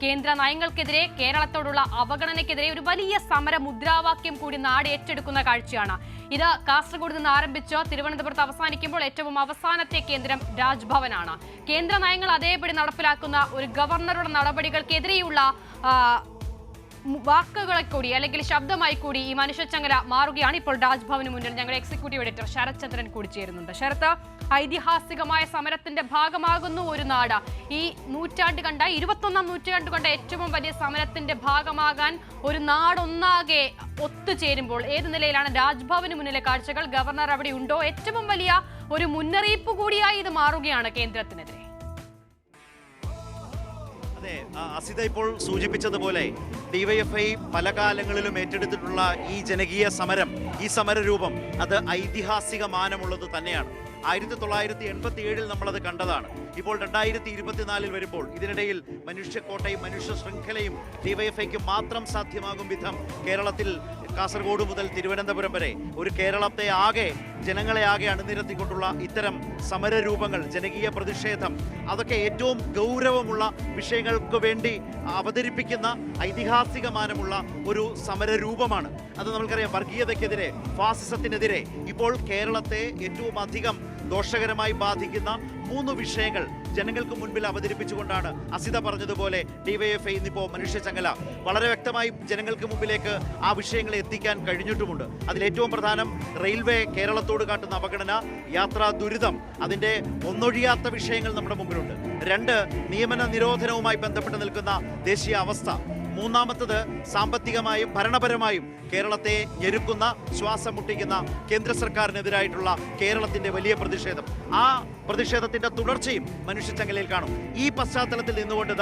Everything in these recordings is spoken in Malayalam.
കേന്ദ്ര നയങ്ങൾക്കെതിരെ, കേരളത്തോടുള്ള അവഗണനയ്ക്കെതിരെ ഒരു വലിയ സമര മുദ്രാവാക്യം കൂടി നാട് ഏറ്റെടുക്കുന്ന കാഴ്ചയാണ് ഇത്. കാസർഗോഡ് നിന്ന് ആരംഭിച്ച് തിരുവനന്തപുരത്ത് അവസാനിക്കുമ്പോൾ ഏറ്റവും അവസാനത്തെ കേന്ദ്രം രാജ്ഭവനാണ്. കേന്ദ്ര നയങ്ങൾ അതേപടി നടപ്പിലാക്കുന്ന ഒരു ഗവർണറുടെ നടപടികൾക്കെതിരെയുള്ള വാക്കുകളെ കൂടി അല്ലെങ്കിൽ ശബ്ദമായി കൂടി ഈ മനുഷ്യച്ചങ്ങല മാറുകയാണ്. ഇപ്പോൾ രാജ്ഭവന് മുന്നിൽ ഞങ്ങളുടെ എക്സിക്യൂട്ടീവ് എഡിറ്റർ ശരത് ചന്ദ്രൻ കൂടി ചേരുന്നുണ്ട്. ശരത്ത്, ഐതിഹാസികമായ സമരത്തിന്റെ ഭാഗമാകുന്നു ഒരു നാട്. ഈ 21ാം നൂറ്റാണ്ട് കണ്ട ഏറ്റവും വലിയ സമരത്തിന്റെ ഭാഗമാകാൻ ഒരു നാടൊന്നാകെ ഒത്തുചേരുമ്പോൾ ഏത് നിലയിലാണ് രാജ്ഭവന് മുന്നിലെ കാഴ്ചകൾ? ഗവർണർ അവിടെ ഉണ്ടോ? ഏറ്റവും വലിയ ഒരു മുന്നറിയിപ്പ് കൂടിയായി ഇത് മാറുകയാണ് കേന്ദ്രത്തിനെതിരെ. അസിത ഇപ്പോൾ സൂചിപ്പിച്ചതുപോലെ ഡിവൈഎഫ്ഐ പല കാലങ്ങളിലും ഏറ്റെടുത്തിട്ടുള്ള ഈ ജനകീയ സമരം, ഈ സമരരൂപം അത് ഐതിഹാസിക മാനമുള്ളത് തന്നെയാണ്. 1987 നമ്മളത് കണ്ടതാണ്. ഇപ്പോൾ 2024 വരുമ്പോൾ ഇതിനിടയിൽ മനുഷ്യക്കോട്ടയും മനുഷ്യ ശൃംഖലയും ഡിവൈഎഫ്ഐക്ക് മാത്രം സാധ്യമാകും വിധം കേരളത്തിൽ കാസർഗോഡ് മുതൽ തിരുവനന്തപുരം വരെ ഒരു കേരളത്തെ ആകെ, ജനങ്ങളെ ആകെ അണിനിരത്തിക്കൊണ്ടുള്ള ഇത്തരം സമരരൂപങ്ങൾ, ജനകീയ പ്രതിഷേധം, അതൊക്കെ ഏറ്റവും ഗൗരവമുള്ള വിഷയങ്ങൾക്ക് വേണ്ടി അവതരിപ്പിക്കുന്ന ഐതിഹാസികമാനമുള്ള ഒരു സമരരൂപമാണ്. അത് നമ്മൾക്കറിയാം. വർഗീയതയ്ക്കെതിരെ, ഫാസിസത്തിനെതിരെ ഇപ്പോൾ കേരളത്തെ ഏറ്റവും അധികം ദോഷകരമായി ബാധിക്കുന്ന 3 വിഷയങ്ങൾ ജനങ്ങൾക്ക് മുൻപിൽ അവതരിപ്പിച്ചുകൊണ്ടാണ് അസിത പറഞ്ഞതുപോലെ ഡിവൈഎഫ്ഐ ഇന്നിപ്പോൾ മനുഷ്യച്ചങ്ങല വളരെ വ്യക്തമായി ജനങ്ങൾക്ക് മുമ്പിലേക്ക് ആ വിഷയങ്ങളെ എത്തിക്കാൻ കഴിഞ്ഞിട്ടുമുണ്ട്. അതിലേറ്റവും പ്രധാനം റെയിൽവേ കേരളത്തോട് കാട്ടുന്ന അവഗണന, യാത്രാ ദുരിതം, അതിൻ്റെ ഒന്നൊഴിയാത്ത വിഷയങ്ങൾ നമ്മുടെ മുമ്പിലുണ്ട്. 2, നിയമന നിരോധനവുമായി ബന്ധപ്പെട്ട് നിൽക്കുന്ന ദേശീയ അവസ്ഥ. 3ാമത്തത് സാമ്പത്തികമായും ഭരണപരമായും കേരളത്തെ ഞെരുക്കുന്ന, ശ്വാസം മുട്ടിക്കുന്ന കേന്ദ്ര സർക്കാരിനെതിരായിട്ടുള്ള കേരളത്തിന്റെ വലിയ പ്രതിഷേധം. ആ പ്രതിഷേധത്തിന്റെ തുടർച്ചയും മനുഷ്യച്ചങ്ങലയിൽ കാണും. ഈ പശ്ചാത്തലത്തിൽ നിന്നുകൊണ്ട്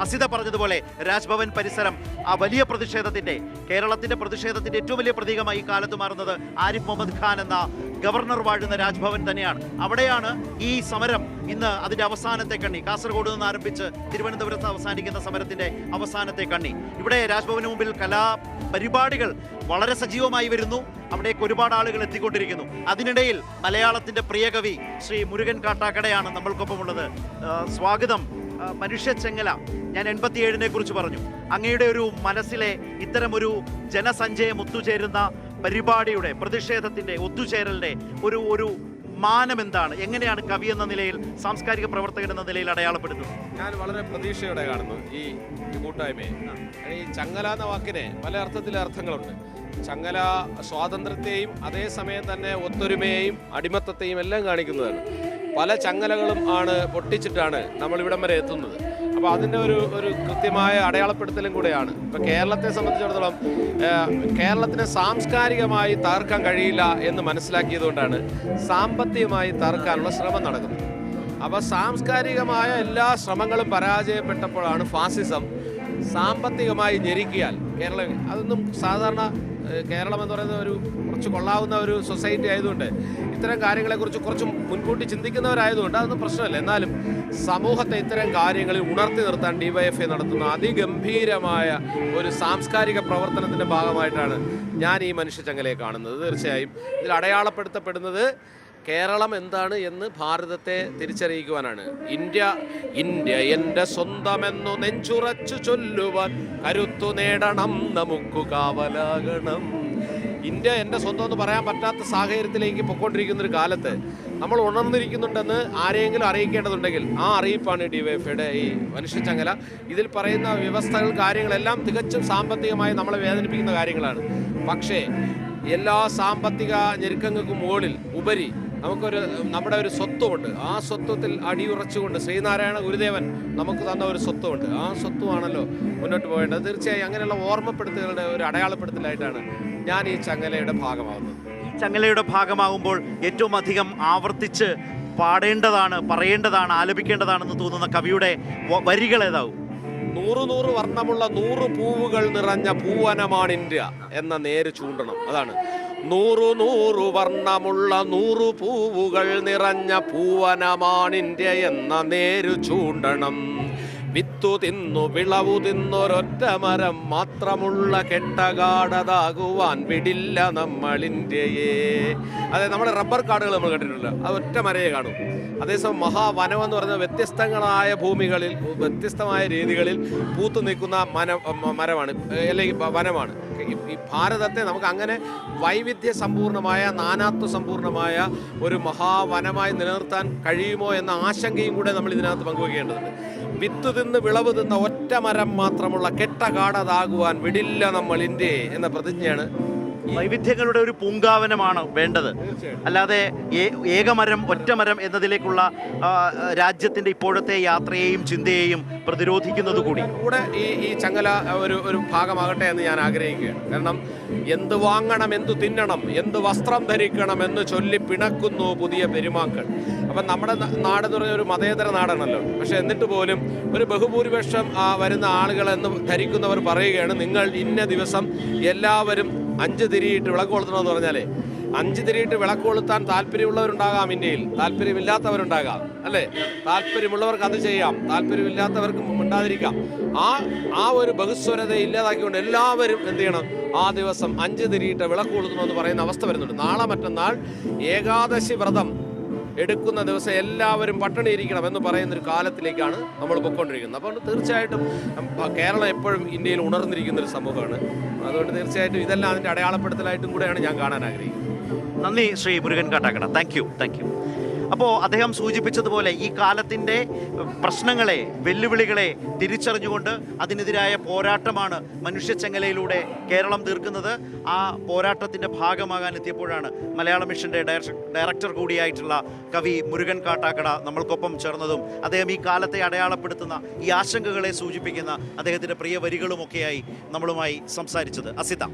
അസിത പറഞ്ഞതുപോലെ രാജ്ഭവൻ പരിസരം ആ വലിയ പ്രതിഷേധത്തിന്റെ, കേരളത്തിന്റെ പ്രതിഷേധത്തിന്റെ ഏറ്റവും വലിയ പ്രതീകമായി ഈ കാലത്ത് മാറുന്നത് ആരിഫ് മുഹമ്മദ് ഖാൻ എന്ന ഗവർണർ വാഴുന്ന രാജ്ഭവൻ തന്നെയാണ്. അവിടെയാണ് ഈ സമരം ഇന്ന് അതിന്റെ അവസാനത്തെ കണ്ണി. കാസർഗോഡ് നിന്ന് ആരംഭിച്ച് തിരുവനന്തപുരത്ത് അവസാനിക്കുന്ന സമരത്തിന്റെ അവസാനത്തെ കണ്ണി. ഇവിടെ രാജ്ഭവന് മുമ്പിൽ കലാപരിപാടികൾ വളരെ സജീവമായി വരുന്നു. അവിടേക്ക് ഒരുപാട് ആളുകൾ എത്തിക്കൊണ്ടിരിക്കുന്നു. അതിനിടയിൽ മലയാളത്തിന്റെ പ്രിയ കവി ശ്രീ മുരുകൻ കാട്ടാക്കടയാണ് നമ്മൾക്കൊപ്പമുള്ളത്. സ്വാഗതം. മനുഷ്യച്ചങ്ങല, ഞാൻ 87-നെ കുറിച്ച് പറഞ്ഞു. അങ്ങയുടെ ഒരു മനസ്സിലെ ഇത്തരമൊരു ജനസഞ്ചയം ഒത്തുചേരുന്ന പരിപാടിയുടെ, പ്രതിഷേധത്തിന്റെ, ഒത്തുചേരലിന്റെ ഒരു മാനം എന്താണ്? എങ്ങനെയാണ് കവി എന്ന നിലയിൽ, സാംസ്കാരിക പ്രവർത്തകൻ എന്ന നിലയിൽ അടയാളപ്പെടുത്തുന്നത്? ഞാൻ വളരെ പ്രതീക്ഷയോടെ കാണുന്നു ഈ കൂട്ടായ്മയെ. ഈ ചങ്ങല എന്ന വാക്കിന് പല അർത്ഥങ്ങളുണ്ട്. ചങ്ങല സ്വാതന്ത്ര്യത്തെയും അതേസമയം തന്നെ ഒത്തൊരുമയെയും അടിമത്തത്തെയും എല്ലാം കാണിക്കുന്നതാണ്. പല ചങ്ങലകളും ആണ് പൊട്ടിച്ചിട്ടാണ് നമ്മളിവിടം വരെ എത്തുന്നത്. അപ്പോൾ അതിൻ്റെ ഒരു കൃത്യമായ അടയാളപ്പെടുത്തലും കൂടെയാണ്. ഇപ്പോൾ കേരളത്തെ സംബന്ധിച്ചിടത്തോളം കേരളത്തിന് സാംസ്കാരികമായി തകർക്കാൻ കഴിയില്ല എന്ന് മനസ്സിലാക്കിയതുകൊണ്ടാണ് സാമ്പത്തികമായി തകർക്കാനുള്ള ശ്രമം നടക്കുന്നത്. അപ്പോൾ സാംസ്കാരികമായ എല്ലാ ശ്രമങ്ങളും പരാജയപ്പെട്ടപ്പോഴാണ് ഫാസിസം സാമ്പത്തികമായി ഞെരുക്കിയാൽ കേരളം, അതൊന്നും സാധാരണ കേരളം എന്ന് പറയുന്ന ഒരു കുറച്ച് കൊള്ളാവുന്ന ഒരു സൊസൈറ്റി ആയതുകൊണ്ട്, ഇത്തരം കാര്യങ്ങളെക്കുറിച്ച് കുറച്ച് മുൻകൂട്ടി ചിന്തിക്കുന്നവരായതുകൊണ്ട് അതൊന്നും പ്രശ്നമല്ല. എന്നാലും സമൂഹത്തെ ഇത്തരം കാര്യങ്ങളിൽ ഉണർത്തി നിർത്താൻ ഡിവൈഎഫ്ഐ നടത്തുന്ന അതിഗംഭീരമായ ഒരു സാംസ്കാരിക പ്രവർത്തനത്തിൻ്റെ ഭാഗമായിട്ടാണ് ഞാൻ ഈ മനുഷ്യച്ചങ്ങലയെ കാണുന്നത്. തീർച്ചയായും ഇതിൽ അടയാളപ്പെടുത്തപ്പെടുന്നത് കേരളം എന്താണ് എന്ന് ഭാരതത്തെ തിരിച്ചറിയിക്കുവാനാണ്. ഇന്ത്യ എൻ്റെ സ്വന്തമെന്നു നെഞ്ചുറച്ചു ചൊല്ലുവാൻ കരുത്തു നേടണം, നമുക്ക് കാവലാകണം. ഇന്ത്യ എൻ്റെ സ്വന്തം എന്ന് പറയാൻ പറ്റാത്ത സാഹചര്യത്തിലേക്ക് പൊയ്ക്കൊണ്ടിരിക്കുന്നൊരു കാലത്ത് നമ്മൾ ഉണർന്നിരിക്കുന്നുണ്ടെന്ന് ആരെങ്കിലും അറിയിക്കേണ്ടതുണ്ടെങ്കിൽ ആ അറിയിപ്പാണ് ഡിവൈഎഫ്ഐയുടെ ഈ മനുഷ്യച്ചങ്ങല. ഇതിൽ പറയുന്ന വ്യവസ്ഥകൾ, കാര്യങ്ങളെല്ലാം തികച്ചും സാമ്പത്തികമായി നമ്മളെ വേദനിപ്പിക്കുന്ന കാര്യങ്ങളാണ്. പക്ഷേ എല്ലാ സാമ്പത്തിക ഞെരുക്കങ്ങൾക്കും മുകളിൽ ഉപരി നമ്മുടെ ഒരു സ്വത്വമുണ്ട്. ആ സ്വത്വത്തിൽ അടിയുറച്ചുകൊണ്ട് ശ്രീനാരായണ ഗുരുദേവൻ നമുക്ക് തന്ന ഒരു സ്വത്വമുണ്ട്. ആ സ്വത്വമാണല്ലോ മുന്നോട്ട് പോകേണ്ടത്. തീർച്ചയായും അങ്ങനെയുള്ള ഓർമ്മപ്പെടുത്തലുകളുടെ ഒരു അടയാളപ്പെടുത്തലായിട്ടാണ് ഞാൻ ഈ ചങ്ങലയുടെ ഭാഗമാകുന്നത്. ഈ ചങ്ങലയുടെ ഭാഗമാകുമ്പോൾ ഏറ്റവും അധികം ആവർത്തിച്ച് പാടേണ്ടതാണ്, പറയേണ്ടതാണ്, ആലപിക്കേണ്ടതാണെന്ന് തോന്നുന്ന കവിയുടെ വരികൾ ഏതാവും? 100 വർണ്ണമുള്ള 100 പൂവുകൾ നിറഞ്ഞ പൂവനമാണ് ഇന്ത്യ എന്ന നേര് ചൂണ്ടണം. അതാണ് 100 വർണ്ണമുള്ള 100 പൂവുകൾ നിറഞ്ഞ പൂവനമാണ് ഇന്ത്യ എന്ന നേര് ചൂണ്ടണം. വിത്തു തിന്നു വിളവു തിന്നൊരൊറ്റ മരം മാത്രമുള്ള കെട്ടകാടതാകുവാൻ വിടില്ല നമ്മളിൻ്റെയേ. അതായത് നമ്മുടെ റബ്ബർ കാടുകൾ നമ്മൾ കണ്ടിട്ടില്ല, അത് ഒറ്റ മരയെ കാണും. അതേസമയം മഹാവനം എന്ന് പറയുന്ന വ്യത്യസ്തങ്ങളായ ഭൂമികളിൽ വ്യത്യസ്തമായ രീതികളിൽ പൂത്തു നിൽക്കുന്ന മരമാണ്, അല്ലെങ്കിൽ വനമാണ്. ഈ ഭാരതത്തെ നമുക്ക് അങ്ങനെ വൈവിധ്യ സമ്പൂർണമായ നാനാത്വ സമ്പൂർണമായ ഒരു മഹാവനമായി നിലനിർത്താൻ കഴിയുമോ എന്ന ആശങ്കയും കൂടെ നമ്മൾ ഇതിനകത്ത് പങ്കുവയ്ക്കേണ്ടതുണ്ട്. വിത്ത് തിന്ന് വിളവ് തിന്ന ഒറ്റ മരം മാത്രമുള്ള കെട്ടകാടതാകുവാൻ വിടില്ല നമ്മൾ ഇന്ത്യയെ എന്ന പ്രതിജ്ഞയാണ്. വൈവിധ്യങ്ങളുടെ ഒരു പൂങ്കാവനമാണ് വേണ്ടത്, അല്ലാതെ ഏകമരം ഒറ്റമരം എന്നതിലേക്കുള്ള രാജ്യത്തിന്റെ ഇപ്പോഴത്തെ യാത്രയെയും ചിന്തയെയും പ്രതിരോധിക്കുന്നത് കൂടി ഈ ചങ്ങല ഒരു ഭാഗമാകട്ടെ എന്ന് ഞാൻ ആഗ്രഹിക്കുകയാണ്. കാരണം എന്ത് വാങ്ങണം, എന്ത് തിന്നണം, എന്ത് വസ്ത്രം ധരിക്കണം എന്ന് ചൊല്ലി പിണക്കുന്നു പുതിയ പെരുമാക്കൾ. അപ്പം നമ്മുടെ നാട് എന്ന് പറഞ്ഞ ഒരു മതേതര നാടാണല്ലോ. പക്ഷെ എന്നിട്ട് പോലും ഒരു ബഹുഭൂരിപക്ഷം വരുന്ന ആളുകൾ എന്ന് ധരിക്കുന്നവർ പറയുകയാണ്, നിങ്ങൾ ഇന്ന ദിവസം എല്ലാവരും 5 തിരിയിട്ട് വിളക്ക് കൊളുത്തണമെന്ന് പറഞ്ഞാലേ 5 തിരിയിട്ട് വിളക്ക് കൊളുത്താൻ താല്പര്യമുള്ളവരുണ്ടാകാം, ഇന്ത്യയിൽ താല്പര്യമില്ലാത്തവരുണ്ടാകാം, അല്ലേ? താല്പര്യമുള്ളവർക്ക് അത് ചെയ്യാം, താല്പര്യമില്ലാത്തവർക്ക് മിണ്ടാതിരിക്കാം. ആ ഒരു ബഹുസ്വരത ഇല്ലാതാക്കിക്കൊണ്ട് എല്ലാവരും എന്ത് ചെയ്യണം, ആ ദിവസം 5 തിരിയിട്ട് വിളക്ക് കൊളുത്തണമെന്ന് പറയുന്ന അവസ്ഥ വരുന്നുണ്ട്. നാളെ മറ്റന്നാൾ ഏകാദശി വ്രതം എടുക്കുന്ന ദിവസം എല്ലാവരും പട്ടിണിയിരിക്കണം എന്ന് പറയുന്നൊരു കാലത്തിലേക്കാണ് നമ്മൾ പൊയ്ക്കൊണ്ടിരിക്കുന്നത്. അപ്പോൾ തീർച്ചയായിട്ടും കേരളം എപ്പോഴും ഇന്ത്യയിൽ ഉണർന്നിരിക്കുന്ന ഒരു സമൂഹമാണ്. അതുകൊണ്ട് തീർച്ചയായിട്ടും ഇതെല്ലാം അതിൻ്റെ അടയാളപ്പെടുത്തലായിട്ടും കൂടെയാണ് ഞാൻ കാണാൻ ആഗ്രഹിക്കുന്നത്. നന്ദി ശ്രീ മുരുകൻ കാട്ടാക്കട. Thank you. അപ്പോൾ അദ്ദേഹം സൂചിപ്പിച്ചതുപോലെ ഈ കാലത്തിൻ്റെ പ്രശ്നങ്ങളെ, വെല്ലുവിളികളെ തിരിച്ചറിഞ്ഞുകൊണ്ട് അതിനെതിരായ പോരാട്ടമാണ് മനുഷ്യച്ചങ്ങലയിലൂടെ കേരളം തീർക്കുന്നത്. ആ പോരാട്ടത്തിൻ്റെ ഭാഗമാകാൻ എത്തിയപ്പോഴാണ് മലയാള മിഷൻ്റെ ഡയറക്ടർ കൂടിയായിട്ടുള്ള കവി മുരുകൻ കാട്ടാക്കട നമ്മൾക്കൊപ്പം ചേർന്നതും അദ്ദേഹം ഈ കാലത്തെ അടയാളപ്പെടുത്തുന്ന ഈ ആശങ്കകളെ സൂചിപ്പിക്കുന്ന അദ്ദേഹത്തിൻ്റെ പ്രിയ വരികളുമൊക്കെയായി നമ്മളുമായി സംസാരിച്ചത്. അസിത.